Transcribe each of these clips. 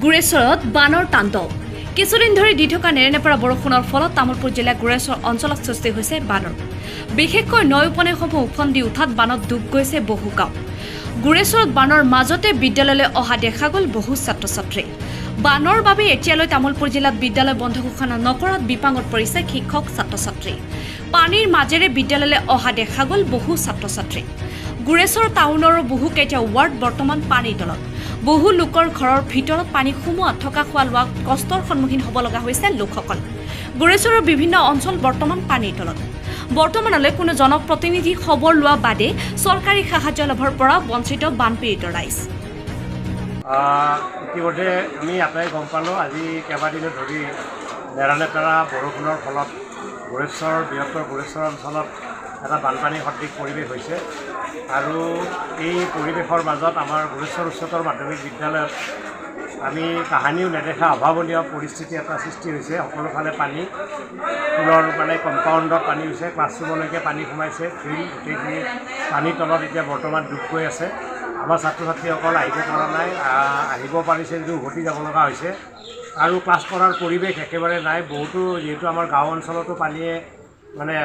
গুৰেশ্বৰত বানৰ তাণ্ডৱ কিছুদিন ধৰি দি থকা নেৰেনেপেৰা বৰষুণৰ ফলত তামুলপুৰ জিলাৰ গুৰেশ্বৰ অঞ্চলত সৃষ্টি হৈছে বানৰ বিশেষকৈ নৈ উপনৈসমূহ উফন্দি উঠাত বানত ডুব গৈছে বহু গাঁও গুৰেশ্বৰত বানৰ মাজতে বিদ্যালয়লৈ অহা দেখা গ'ল বহু ছাত্ৰ ছাত্ৰী বানৰ বাবে এতিয়ালৈ তামুলপুৰ জিলাত বিদ্যালয় বন্ধ ঘোষণা নকৰাত বিপাঙত পৰিছে শিক্ষক ছাত্ৰ ছাত্ৰী পানীৰ মাজেৰে বিদ্যালয়লৈ অহা দেখা গ'ল বহু ছাত্ৰ ছাত্ৰী গুৰেশ্বৰ টাউনৰ বহু কেইটা ৱাৰ্ড বৰ্তমান পানীৰ তলত বহু লোকৰ ঘৰৰ ভিতৰত পানী সোমোৱাত থকা খোৱা লোৱা কষ্টৰ সন্মুখীন হ'ব লগা হৈছে লোকসকল গুৰেশ্বৰৰ বিভিন্ন অঞ্চল বৰ্তমান পানীৰ তলত বৰ্তমানলৈ কোনো জনপ্ৰতিনিধি খবৰ লোৱা বাদে চৰকাৰী সাহায্য লাভৰ পৰা বঞ্চিত বানপীড়িত ৰাইজ ইতিমধ্যে আমি আটাই গম পালোঁ আজি কেইবাদিনো ধৰি নেৰানেপেৰা বৰষুণৰ ফলত গুৰেশ্বৰ বৃহত্তৰ গুৰেশ্বৰ অঞ্চলত এটা বানপানী সদৃশ পৰিৱেশ হৈছে আৰু এই পৰিৱেশৰ মাজত আমাৰ গুৰেশ্বৰ উচ্চতৰ মাধ্যমিক বিদ্যালয়ত আমি কাহানিও নেদেখা অভাৱনীয় পৰিস্থিতি এটা সৃষ্টি হৈছে সকলোফালে পানী স্কুলৰ কম্পাউণ্ডত পানী হৈছে ক্লাছৰুমলৈকে পানী সোমাইছে ফিল্ড গোটেইখিনি পানীৰ তলত এতিয়া বৰ্তমান ডুব গৈ আছে আমাৰ ছাত্ৰ ছাত্ৰীসকল আহিব পৰা নাই আহিব পাৰিছে যদিও উভতি যাব লগা হৈছে আৰু ক্লাছ কৰাৰ পৰিৱেশ একেবাৰে নাই বহুতো যিহেতু আমাৰ গাঁও অঞ্চলতো পানীয়ে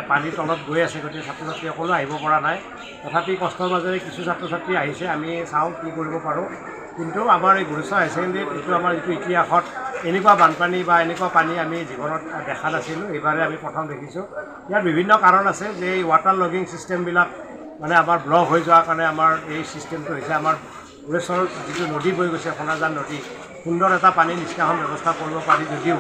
পানীৰ তলত গৈ আছে গতিকে ছাত্ৰ ছাত্ৰীসকলো আহিব পৰা নাই তথাপি কষ্টৰ মাজেৰে কিছু ছাত্ৰ ছাত্ৰী আহিছে আমি চাওঁ কি কৰিব পাৰোঁ কিন্তু আমাৰ এই গুৰেশ্বৰ হাই ছেকেণ্ডেৰীত এইটো আমাৰ যিটো ইতিহাসত এনেকুৱা বানপানী বা এনেকুৱা পানী আমি জীৱনত দেখা নাছিলোঁ এইবাৰে আমি প্ৰথম দেখিছোঁ ইয়াৰ বিভিন্ন কাৰণ আছে যে এই ৱাটাৰ লগিং ছিষ্টেমবিলাক আমাৰ ব্লক হৈ যোৱাৰ কাৰণে আমাৰ এই ছিষ্টেমটো হৈছে আমাৰ গুৰেশ্বৰৰ যিটো নদী বৈ গৈছে সোণাজান নদী সুন্দৰ এটা পানী নিষ্কাশন ব্যৱস্থা কৰিব পাৰি যদিও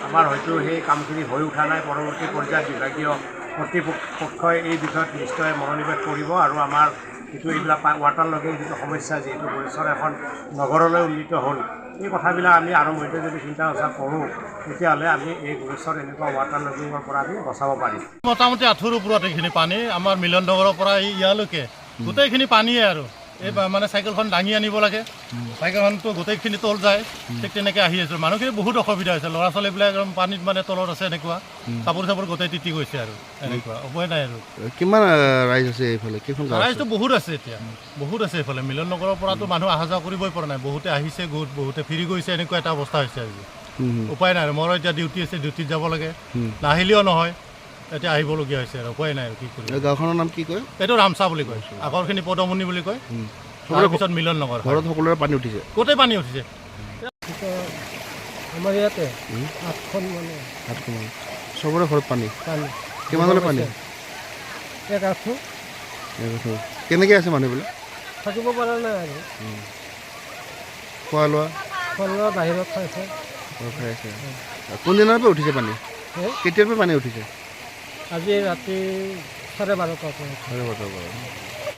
আমাৰ হয়তো সেই কামখিনি হৈ উঠা নাই পৰৱৰ্তী পৰ্যায়ত বিভাগীয় কৰ্তৃপক্ষই এই বিষয়ত নিশ্চয় মনোনিৱেশ কৰিব আৰু আমাৰ যিটো এইবিলাক ৱাটাৰ লগিং যিটো সমস্যা যিহেতু গুৰেশ্বৰ এখন নগৰলৈ উন্নীত হ'ল এই কথাবিলাক আমি আৰম্ভণিতে যদি চিন্তা চৰ্চা কৰোঁ তেতিয়াহ'লে আমি এই গুৰেশ্বৰ এনেকুৱা ৱাটাৰ লগিঙৰ পৰা আমি বচাব পাৰিম মোটামুটি আঁঠুৰ ওপৰত এইখিনি পানী আমাৰ মিলন নগৰৰ পৰা ইয়ালৈকে গোটেইখিনি পানীয়ে আৰু এই চাইকেলখন দাঙি আনিব লাগে চাইকেলখনটো গোটেইখিনি তল যায় ঠিক তেনেকৈ আহি আছোঁ মানুহখিনি বহুত অসুবিধা হৈছে ল'ৰা ছোৱালীবিলাক একদম পানীত তলত আছে এনেকুৱা কাপোৰ চাপোৰ গোটেই তিতি গৈছে আৰু এনেকুৱা উপায় নাই আৰু কিমান ৰাইজ আছে এইফালে ৰাইজটো বহুত আছে এতিয়া বহুত আছে এইফালে মিলন নগৰৰ পৰাতো মানুহ অহা যোৱা কৰিবই পৰা নাই বহুতে আহিছে বহুতে ফিৰি গৈছে এনেকুৱা এটা অৱস্থা হৈছে আজি উপায় নাই আৰু মোৰো এতিয়া ডিউটি আছে ডিউটিত যাব লাগে নাহিলেও নহয় এতিয়া আহিবলগীয়া হৈছে আৰু উপায় নাই আৰু কি কৰিব গাঁওখনৰ নাম কি কয় এইটো ৰামচা বুলি কয় আগৰখিনি পদমণি বুলি কয় তাৰপিছত মিলন নগৰ ঘৰত সকলোৰে পানী উঠিছে গোটেই পানী উঠিছে আমাৰ ইয়াতে 8খন চবৰে ঘৰত পানী কিমানলৈ পানী এক আঁঠু কেনেকৈ আছে মানুহবিলাক থাকিব পৰা নাই আৰু খোৱা লোৱা বাহিৰত খাইছে খাই আছে কোনদিনাৰ পৰা উঠিছে পানী কেতিয়াৰ পৰা পানী উঠিছে আজি ৰাতি 12:30 পৰা 12:30 পৰা